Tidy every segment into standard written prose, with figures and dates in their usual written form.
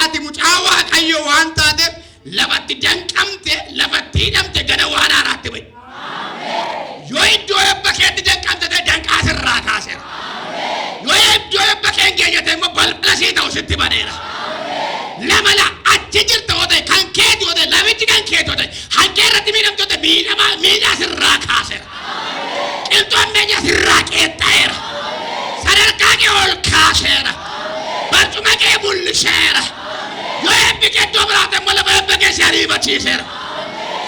ati mucaawa qayyo waan taate lafatti danqamte lafatti hidhamte gara waan haaraatti ba'i. Yoo iddoo eebba keetti danqamte danqaa sirraa kaaseera. Yoo iddoo eebba kee geejjete immoo balbala sii ta'u sitti baneera. Namala achi jirta yoo ta'e kan keeti yoo ta'e lafichi kan keeti yoo ta'e hanqee irratti miidhamte yoo ta'e miidhaa sirraa kaaseera. Qilxuu ammeenya sirraa qeexxaa'eera. Sadarkaa kee ol kaaseera. Barcuma kee mul'iseera. Yoo eebbi kee iddoo biraate immoo lafa eebba kee si ariifachiiseera.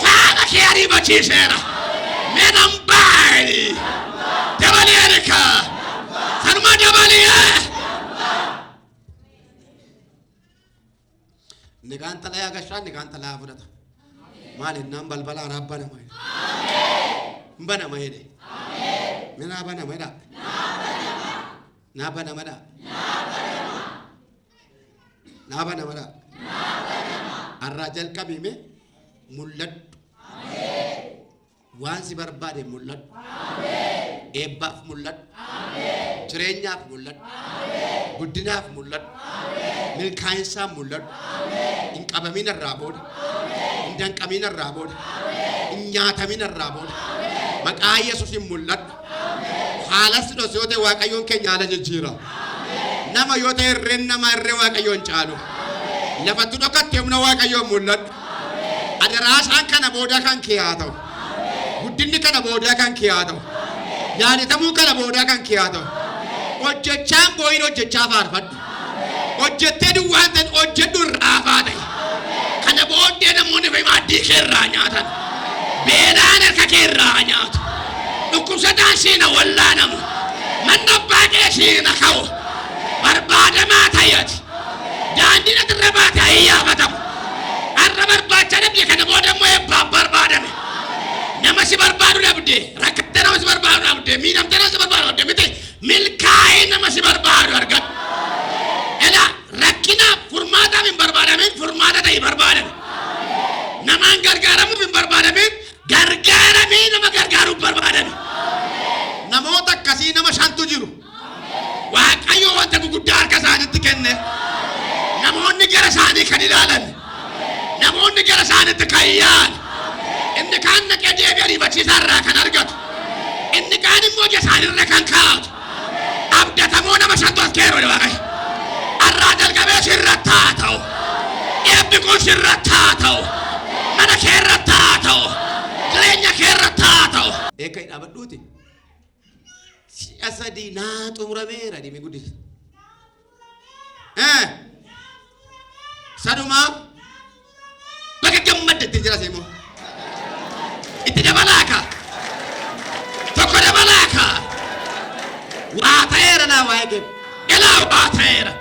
Faana kee ariifachiiseera. Meedhaan baay'ee dabalee erikaa sanuma dabalee. Nikaan xalayaa gashaan nikaan xalayaa fudhata. Maali naan balbala araabba nama jedhe. Banama jedhe. Minaa banama jedha. Naa banama dha. Naa banama dha. Arraa jalqabime mul'adhu. Waan si barbaade mul'adhu. Eebbaaf mul'adhu. Jireenyaaf mul'adhu. Guddinaaf mul'adhu. Milkaa'insaaf mul'adhu. Hin qabamin irraa booda. Hin danqamin irraa booda. Hin nyaatamin irraa booda. Maqaa Yesuusin mul'adhu. Haalas dhosoote Waaqayyoon keenya haala jijjiira. Nama yoo ta'e irreen nama irree Waaqayyoon caalu. Lafatti dhokatti humna Waaqayyoon mul'adhu. Adaraasaan kana booda kan kee haa ta'u. Guddinni kana booda kan kee haa ta'u. Yaadatamuu kana booda kan kee haa ta'u. Hojjechaan booyin hojjechaa faarfadhu. Hojjettee duwwaan ta'e hojjedhu irraa faate. Kana booddee namoonni maaddii kee irraa nyaatan. Beelaan harka kee irraa nyaatu. Dhukkubsataan siina wallaanamu. Manni abbaa kee siina ka'u. Barbaadamaa ta'eeti. Daandiin irra baate ayyaafatamu. Har'a barbaacha dhabde kana booda immoo eebbaaf barbaadame. Nama si barbaadu dhabde. Rakkattee nama si barbaadu dhabde. Miidhamtee nama si barbaadu dhabde miti. Milkaa'ee nama si barbaadu argadhu. Ela rakkinaaf furmaataaf hin barbaadamin furmaata ta'e barbaadame. Namaan gargaaramuuf hin barbaadamin gargaaramee nama gargaaruuf barbaadame. Namoota akkasii nama shantu jiru. Waaqayyo wanta guguddaa harka isaaniitti kenne. Namoonni gara isaanii kan ilaalan. Namoonni gara isaaniitti kan yaa'an. Inni kaan naqee deebi'ee ariifachiisaa irraa kan argatu. Inni kaan immoo ija isaaniirra kan kaa'atu. Abdatamoo nama shantu as keeroo Waaqayyo. Arraa jalqabee sirratti haa ta'u. Eebbi kun sirratti haa ta'u. Mana kee irratti haa ta'u. Jireenya kee irratti haa ta'u. Eekka dhaabadhuuti. Si'a sadii naa xumurameera dhimi guddisa. Sadumaa bakka gammaddetti jira seemoo. Itti dabalaaka. Tokko dabalaaka. Waa ta'eera naa waa eegee. Elaa waa ta'eera.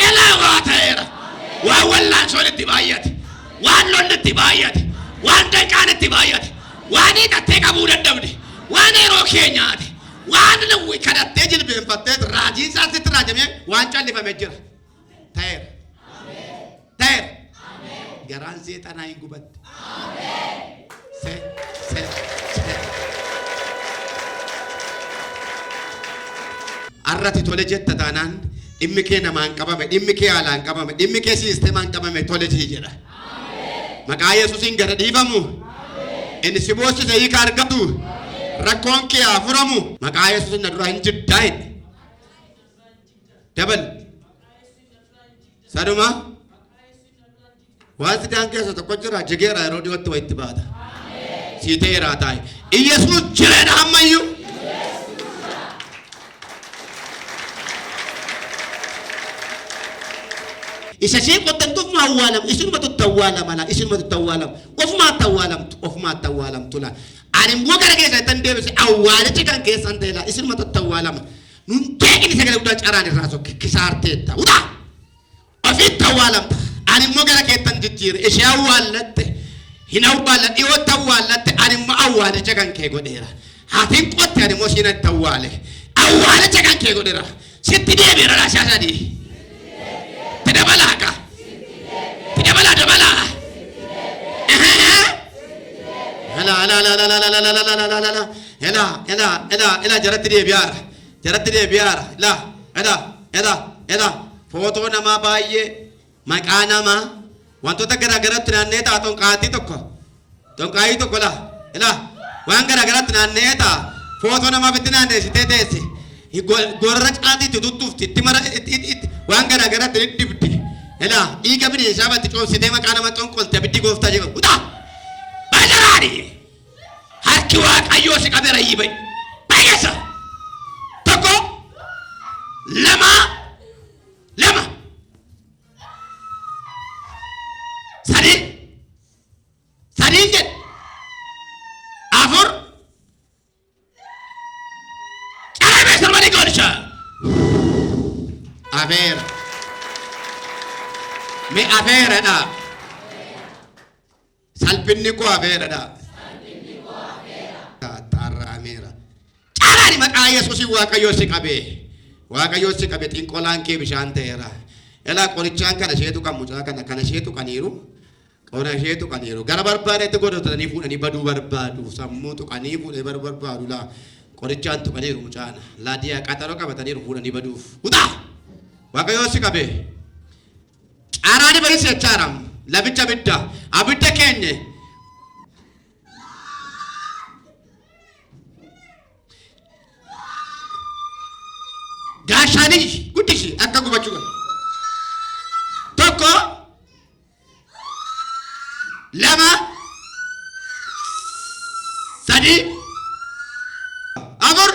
Elaa waa ta'eera. Waa wallaan soolitti baay'ate. Waan lolli itti baay'ate. Waan danqaan itti baay'ate. Waan hidhattee qabuu dadhabde. Waan yeroo keenyaati. Waan lawwi kadhattee jilbeenfattee raajii isaatti raajamee waan callifamee jira. Ta'eera. Ta'eera. Garaan seexanaa hin gubatte. Arrati tole jetta taanaan dhimmi kee namaan qabame, dhimmi kee haalaan qabame, dhimmi kee siisteemaan qabame tole jedha. Maqaa Yesuusiin gara dhiifamu. Inni si boossise hiika argatu. Rakkoon kee haa furamu. Maqaa Yesuusiin na duraa hin jiddaa jedhe. Dabal. Saduma. Waan sidaan keessa tokko jira jigeera yeroo dhiyootti wayitti baata. Siiteeraa taa'e. Iyesuus jireedha ammayyuu. Isa shee qottantuuf ma awwaalam. Isinuma tuttawwaalama la. Isinuma tuttawwaalam. Ofumaa tawwaalamtu. Ofumaa tawwaalamtu la. Ani immoo gara keessa ittiin deebise awwaalichi kan keessan ta'e la. Isinuma tuttawwaalama. Nun teekini sagalee guddaa caraan irraa sokke kisaarteetta. Utaa. Ofiit tawwaalamta. Ani immoo gara keettan jijjiire. Ishee awwaallatte. Hin awwaallatte. Dhiyootti awwaallatte. Ani immoo awwaalicha kan kee godheera. Haatiin qotte ani immoo siin itti awwaale. Awwaalicha kan kee godheera. Sitti deebiira raashaa sadii. Dabalaka. Dabala dabala. Ela jaratti deebi'aara. Jaratti deebi'aara. Ela footoo namaa baay'ee maqaa namaa wantoota garaagaraatti naannee ta'a tonqaayii tokko la waan garaagaraatti naannee ta'a footoo namaaf itti naanneessitee teesse gorra caatiitti tuttuufti itti mara waan garaagaraatti dibdi dhiiga bineensaa batti coomsitee maqaa nama xonqolte abiddi gooftaa jedhamu utaa baay'inaani harki waaqayyoo si qabeera yiibai baay'eessa tokko lama sadiin jedhe afur carabee sarbanii goodisha afeera me afeeradha salphinni koo afeeradha tarraameera calaani maqaa yesuusin waaqayyoo si qabe xinqolaan kee bishaan ta'eera elaa qorichaan kana isheetu kan mucaa kana isheetu qaniiru qona isheetu qaniiru gara barbaadetti godhatanii fuudhanii baduu barbaadu sammuu tuqanii fuudhanii baduu barbaadu laa qorichaan tuqaniiru mucaana laadiyaa qaxaroo qabataniiru fuudhanii baduuf utaa waaqayyoo si qabe Arani bari secharam labicha bidda abidda kenye gashani guddishi akka gubachuga tokko lama sadi afur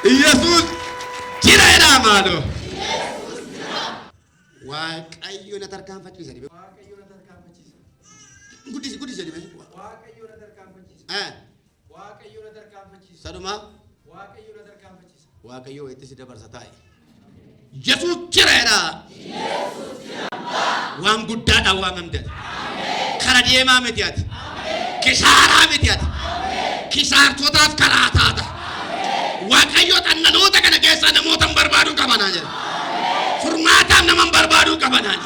Jesus jiraera malo waaqayyo na tarkaanfachiisa dibe waaqayyo na tarkaanfachiisa guddisi dibe waaqayyo na tarkaanfachiisa waaqayyo na tarkaanfachiisa saduma waaqayyo na tarkaanfachiisa waaqayyo itti si dabarsa taa'e Yesuus jiraadha waan guddaadha waan gamdate kara deemaa miti ati kisaaraa miti ati kisaartotaaf karaa taata waaqayyo xannanoota kana keessa namoota barbaaduu qabanaa jedha furmaataaf naman barbaaduu qabanaa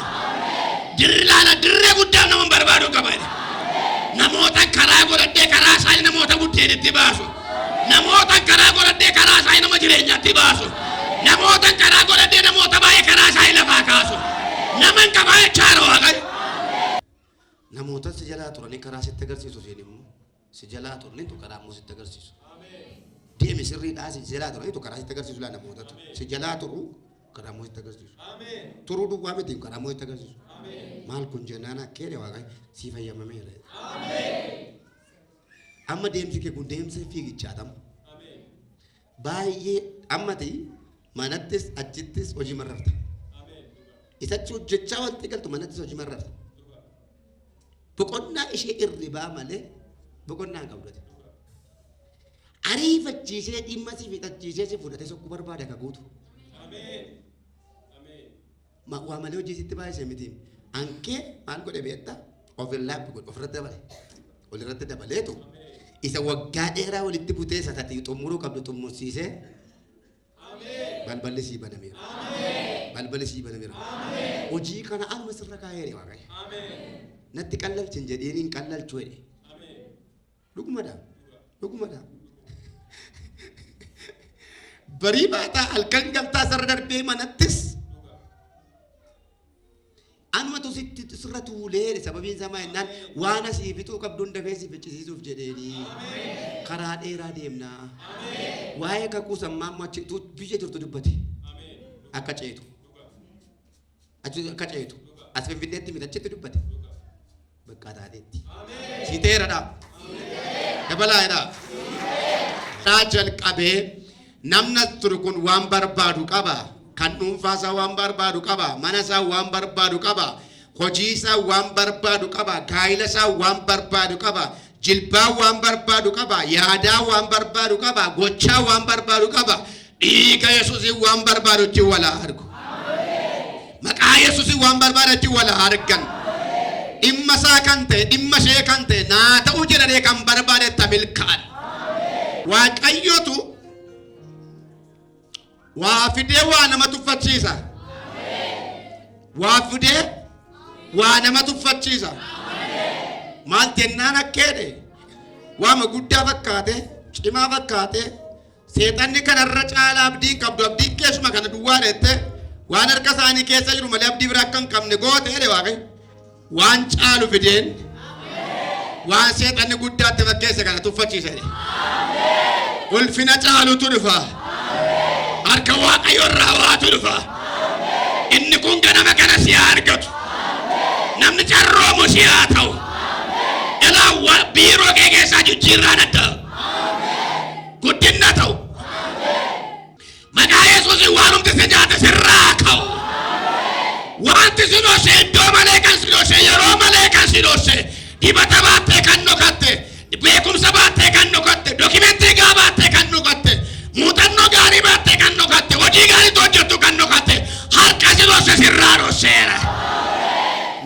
dirlaala dirree guddaaf naman barbaaduu qabana namoota karaa godhadhee karaa isaa namoota buddeen itti baasu namoota karaa godhadhee karaa isaa nama jireenyaatti baasu namoota karaa godhadhee namoota baay'ee karaa isaa lafaa kaasu naman qabaa jechaadha waaqayyo namoota si jalaa turanii karaa sitti agarsiisu siin immoo si jalaa turanii tu karaa immoo sitti agarsiisu deemi sirriidhaa si jalaa turanii tu karaa sitti agarsiisu laa namootatu si jalaa turu karaa immoo sitti agarsiisu turuu duwwaa miti karaa immoo sitti agarsiisu maal kun jennaan akkeedha waaqayyo si fayyamameera amma deemsi kee kun deemsa fiigichaadhamu baay'ee ammati manattis achittis hojii marrarta isachi hojjechaa wanti galtu manattis hojii marrarta boqonnaa ishee irribaa malee boqonnaa hin qabdate ariifachiisee dhimma si fixachiisee si fudhatee sokkuu barbaade akka guutu waa malee hojii sitti baay'isee miti ankee maal godhe beekta ofirratti godhe ofirratti dabaleetu isa waggaa dheeraa walitti butee satati xumuruu qabdu xumursiisee balballi sii banameera hojii kana amma sirra kaayee waaqayyo natti qallalchin jedheeniin qallalchuu jedhe dhugumadha barii baataa halkan galtaa sarara darbee manattis anuma tu sitti sirra tuulee sababiin isaa maal waan asii fixuu qabduun dafee si ficcisiisuuf jedheeni karaa dheeraa deemnaa waa'ee kakuu sammaa machitu biyya turtu dubbate akka ceetu as finfinneetti mitachitti dubbate bakka taateetti siteeradha dabalaadha raajal qabee namna turu kun waan barbaadu qaba kan dhuunfaasaa waan barbaadu qaba manasaa waan barbaadu qaba hojiisaa waan barbaadu qaba gaa'ilasaa waan barbaadu qaba jilbaa waan barbaadu qaba yaadaa waan barbaadu qaba gochaa waan barbaadu qaba dhiiga yesuusii waan barbaadutti wala argu maqaa yesuusii waan barbaadatti wala argan dhimma isaa kan ta'e dhimma ishee kan ta'e naa ta'uu jedhanii kan barbaade tamilkaan waaqayyotu waa fidee waa nama tuffachiisa waa fidee waa nama tuffachiisa maal jennaan akkeedhe waama guddaa fakkaate cimaa fakkaate seexanni kanarra caalaa abdiin qabdu abdiin keessuma kana duwwaa dheette waan harka isaanii keessa jiru malee abdii biraa akka hin qabne goote jedhe Waaqayyo. Waan caalu fideen waan seexanni guddaatti fakkeesse kana tuffachiise jedhe. Ulfina caalutu dhufa. Harka Waaqayyo irraa waatu dhufa. Inni kun ganama kana si argatu. Namni carroomu si haa ta'u. Ilaa biiroo kee keessaa jijjiirraa adda guddinna ta'u. Maqaa Yesuusiin waanumti si nyaate sirraa ka'u. Wanti si dhoose iddoo malee kan si dhoose yeroo malee kan si dhoose dibata baattee kan dhokatte beekumsa baattee kan dhokatte dokumentii gaa baattee kan dhokatte muuxannoo gaarii baattee kan dhokatte hojii gaarii hojjettu kan dhokatte harka si dhoose sirraa dhooseera.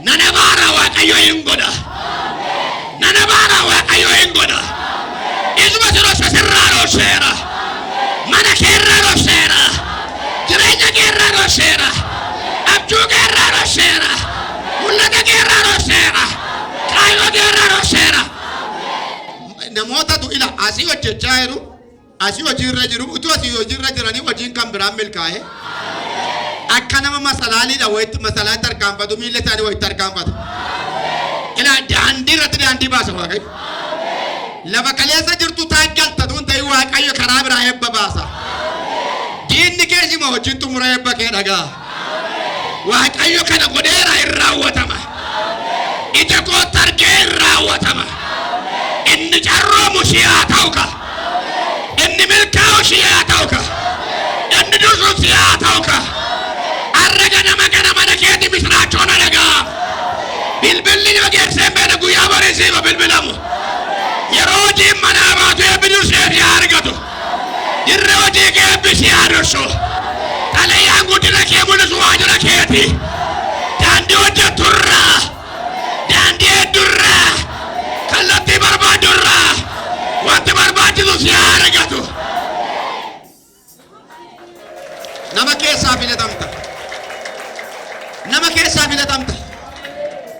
Nana baara Waaqayyo hin godha. Nana baara Waaqayyo hin godha. Isuma si dhoose sirraa dhooseera. Mana keerraa dhooseera. Jireenya keerraa dhooseera. Abjuu keerraa dhooseera. Mul'ata keerraa dhooseera. Kaayoo keerraa dhooseera. Namootatu ila asii hojjechaa jiru. Asii hojiirra jiru. Utuu asii hojiirra jiranii hojiin kan biraan milkaa'e. Akka nama masalaaliidha wayitti masalaatti tarkaanfatu miila isaanii wayitti tarkaanfatu. Ila daandii irratti daandii baasa Waaqayyo. Lafa kaleessa jirtu taaggalta tuun ta'e Waaqayyo karaa biraa eebba baasa. Diinni keessima hojiin xumura eebba kee dhagaa. Waaqayyo kana godheera hin raawwatama. Ija kootti argee hin raawwatama. Inni carroomu si haa ta'u ka. Inni milkaa'u si haa ta'u ka. Inni dursu si haa ta'u ka. Arraga nama kana mana keetti misraachoon dhagaa. Bilbilli nama geessee beena guyyaa bariisiifa bilbilamu. Yeroo hojiin manaa baatu eebbi dursee si argatu. Dirree hojii kee eebbi si adarsu. Xalayyaan guddina kee mul'isu waajjira keeti. Daandii hojjeturraa. Daandii heddurraa. Kallattii barbaadurraa. Wanti barbaachisu si argatu. Nama keessaa filatamta. Nama keessaa filatamta.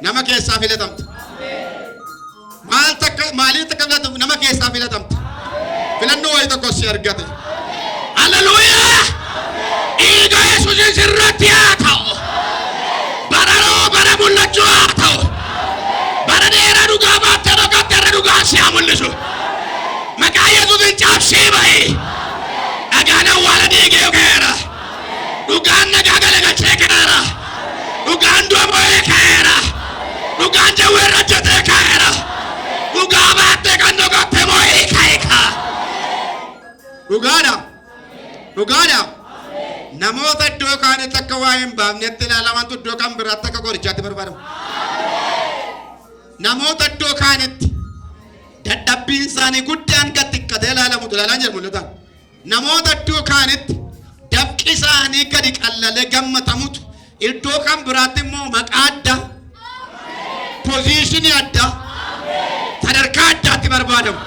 Nama keessaa filatamta. Maaliif takka filatamta? Nama keessaa filatamta. Filannoo wayii tokko si argate. Hallelujaa! Dhiiga Yesuusiin sirratti haa ta'u. Bararoo bara mul'achuu haa ta'u. Bara dheeraa dhugaa baattee dhokatte irra dhugaa si haa mul'isu. Maqaa Yesuusiin cabsii bahi. Dhagaan awwaala dhiigee keera. Dhugaan nagaa galagalchee keera. Dhugaan du'a moo'ee keera. Dhugaan jawwee irra jetee keera. Dhugaa baattee kan dhokatte moo'ee keeka. Dhugaadha. Dhugaadha. Namoota iddoo kaanitti akka waa hin baafnetti ilaalamantu iddoo kan biraatti akka qorichaatti barbaadamu. Namoota iddoo kaanitti dadhabbiin isaanii guddaan gad xiqqatee ilaalamutu ilaalaan jedhu mul'atan. Namoota iddoo kaanitti dafqi isaanii gadi qallalee gammatamutu iddoo kan biraatti immoo maqaa addaa poziishinii addaa sadarkaa addaatti barbaadamu.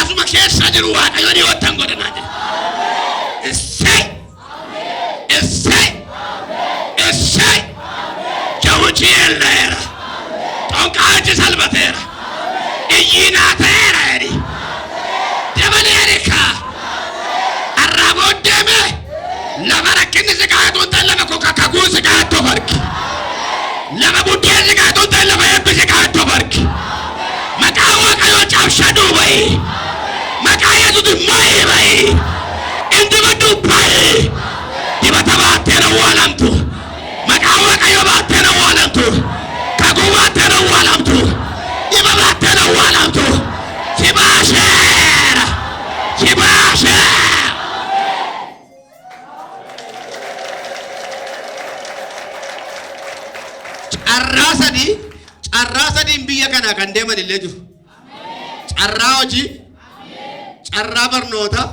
Asuma keessa jiru Waaqayyo ni wajjin godhanaa jira. Jawuchielleera. Tonkaachi salbateera. Iyyinaateera edi. Dabaleerika. Arraabooddeeme. Lafa rakkinni si kaayatuun ta'e lafa kakkuun si kaayatoo barki. Lafa buddeen si kaayatuun ta'e lafa eebbi si kaayatoo barki. Maqaa Waaqayyoo cabsaduu bahi. Maqaa Yesuusiin moo'ii bahi. Indibaduu bahi. Dibata baattee awwaalamtu. Maqaa Waaqayyoo baattee awwaalamtu. Kakuu baattee awwaalamtu. Diba baattee awwaalamtu. Si baaseera. Si baaseera. Carraa sadiin biyya kanaa kan deeman illee jiru. Carraa hojii. Carraa barnoota.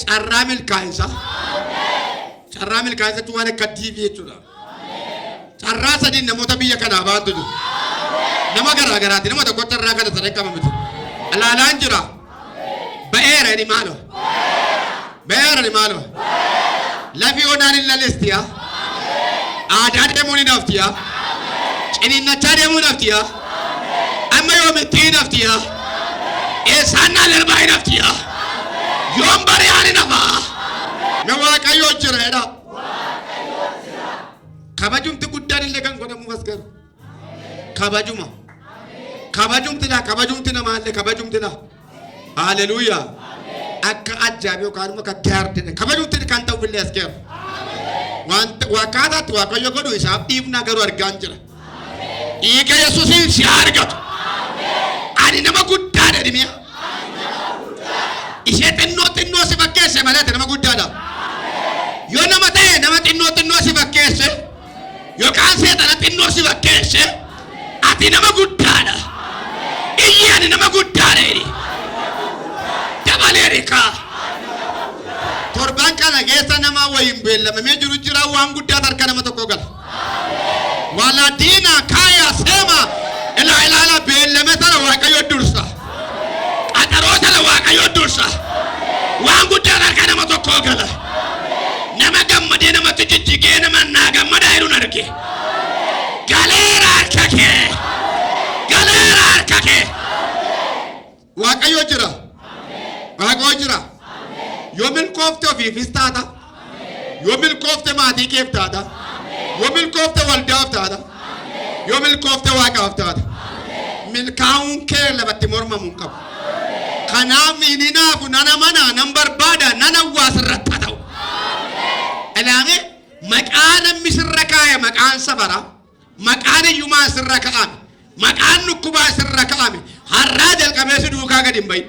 Carraa milkaa'insa. Carraa milkaa'insa waan akka TV jechuudha. Carraa sadiin namoota biyya kanaa baantu jiru. Nama garaa garaati. Nama tokko carraa kana sadii qaba miti. Alaalaan jira. Ba'eera ni maalo. Ba'eera ni maalo. Lafi onaan hin lalestiyaa. Aadaa deemuun hin haftiyaa. Ciniinnachaa deemuun haftiyaa. Amma yoomitti hin haftiyaa. Eessaan naan erbaa hin haftiyaa. Yoom bariyaan hin hafaa. Na Waaqayyo jireedha. kabajumti guddaan illee kan godhamu as garu. Kabajuma. Kabajumti na kabajumti na maalle kabajumti na. Hallelujah. Akka ajaa'ibe yookaan immoo akka gaardine kabajumti kan ta'u illee as garu. Wakkaataatti Waaqayyo godhu isaaf dhiifna garuu argaan jira. Dhiiga Yesuusiin si argatu. Ani nama guddaadha dhimiya. Ishee xinnoo si fakkeesse malee nama guddaadha. Yoo nama ta'e nama xinnoo si fakkeesse yookaan seetana xinnoo si fakkeesse ati nama guddaadha. Iyyi ani nama guddaadha jedhi. Dabalee rikaa. Torban kana keessa nama wayin beellamamee jiru jira waan guddaa harka nama tokko gala. Waladina kaya sema ila beellame tana Waaqayyo dursa. Qaxaroota la Waaqayyo dursa. Waan guddaa harka nama tokko gala. Nama gammadee nama tijjigee nama naa gammadaa jiru narge. Galeera harkake. Galeera harkake. Waaqayyo jira. Waaqayyo jira. Yoo milkoofte ofiifis taata. Yoo milkoofte maatii keef taata. Yoo milkoofte waldaaf taata. Yoo milkoofte waaqaaf taata. Milkaa'uun kee lafatti mormamuun qabu. Kanaaf inni naafu nana mana nan barbaada nana waasirratti haa ta'u. Ilaame maqaan namni sirra kaa'e maqaan sabara. Maqaan iyyumaa sirra kaa'ame. Maqaan nukkubaa sirra kaa'ame. Har'aa jalqabee si duukaa gadi hin bahin.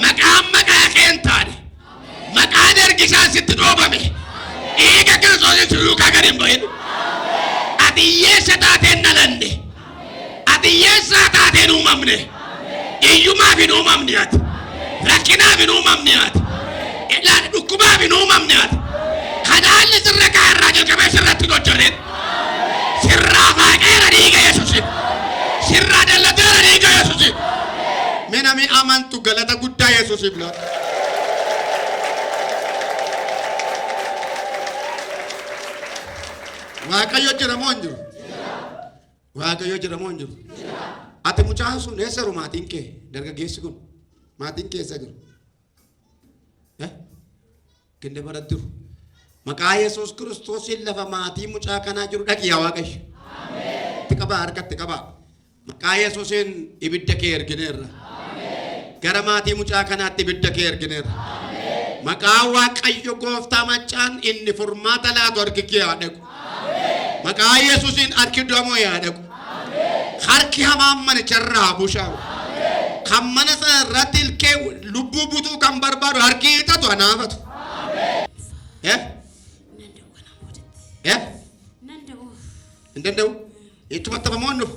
Maqaan maqaa keen taane. Maqaan ergisaan sitti dhoobame. Dhiiga Kiristoos si duukaa gadi hin bahin. Ati hiyyeessa taateen dhalanne. Ati hiyyeessaa taateen uumamne. Iyyumaaf hin uumamne ati. Rakkinaaf hin uumamne ati. Dhukkubaaf hin uumamne ati. Kanaalli sirra kaa'erraa jalqabee sirratti hojjetin. Sirraa faaqeera dhiiga Yesuusin. Sirraa dallateera dhiiga Yesuusin. Menami amantu galata guddaa Yesuusiif laata. Waaqayyo jira moo hin jiru? Waaqayyo jira moo hin jiru? Ati mucaan sun eessa jiru maatiin kee? Dargaggeessi kun maatiin kee eessa jiru? Kende baratti jiru. Maqaa Yesuus Kiristoosiin lafa maatii mucaa kanaa jiru dhaqi yaa Waaqayyo. Itti qabaa harkatti qabaa. Maqaa Yesuusiin ibidda kee ergineerra. Gara maatii mucaa kanaatti ibidda kee ergineerra. Maqaa Waaqayyo gooftaa macaan inni furmaata laatu harki kee haa dhaqu. Maqaa Yesuusiin harki du'amoo yaa dhaqu. Harki hamaan manicharraa bushaa'u. Kan mana sana irratti ilkee lubbuu butuu kan barbaadu harki hiixatu anaafatu. Indanda'u. Ittuma taphamoo hin dhufu.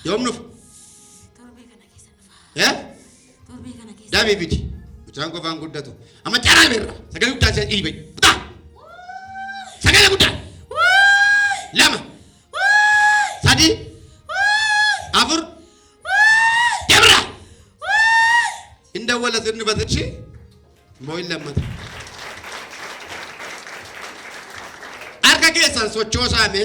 Yoom dhufu? Daabii bidi. Mucaan qofaan guddatu. Amma carraa beerra. Sagalee guddaa isheen dhiibee. Butaa. Sagalee guddaa. Lama. Sadi. Afur. Debra. Inda wala sirni basichi. Mooyin lammata. Harka keessan sochoosaame.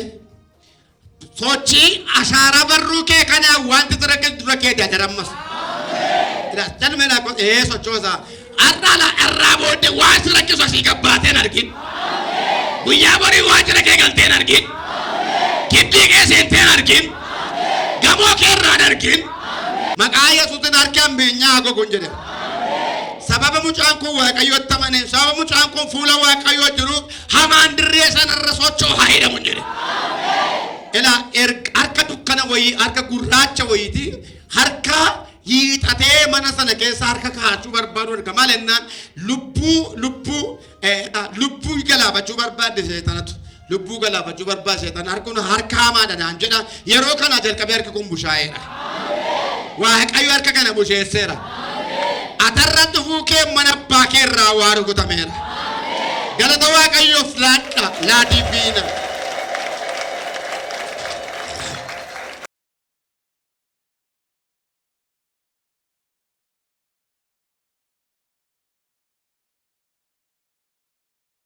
Sochii ashaaraa barruu kee kanaa wanti dura kee jaajarammas. Jangan mela kau sochosa. Arrala arrabode wasra kisah si kabaten argin. Buya bori wasra kegalten argin. Kiti kesenten argin. Gamo kerran argin. Makaya sutin arkam benya aku kunjede. Sabab mucangku Waaqayyo tamane. Sabab mucangku fula Waaqayyo juru hamandresan rasocho haida munjede. Ela arka dukkana wayi arka gurracha wayiti harka hiixatee mana sana keessa harka kaa'achuu barbaadu arga maal ennaan lubbuu galaafachuu barbaadde seetanatu lubbuu galaafachuu barbaade seetan harkuun harka hamaadha naan jedha yeroo kana jalqabee harka kun bushaa'eedha. Waaqayyo harka kana busheesseera. Atarratti fuukee mana abbaa kee irraa waa rukutameera. Galata Waaqayyoof laadha laadii fiina.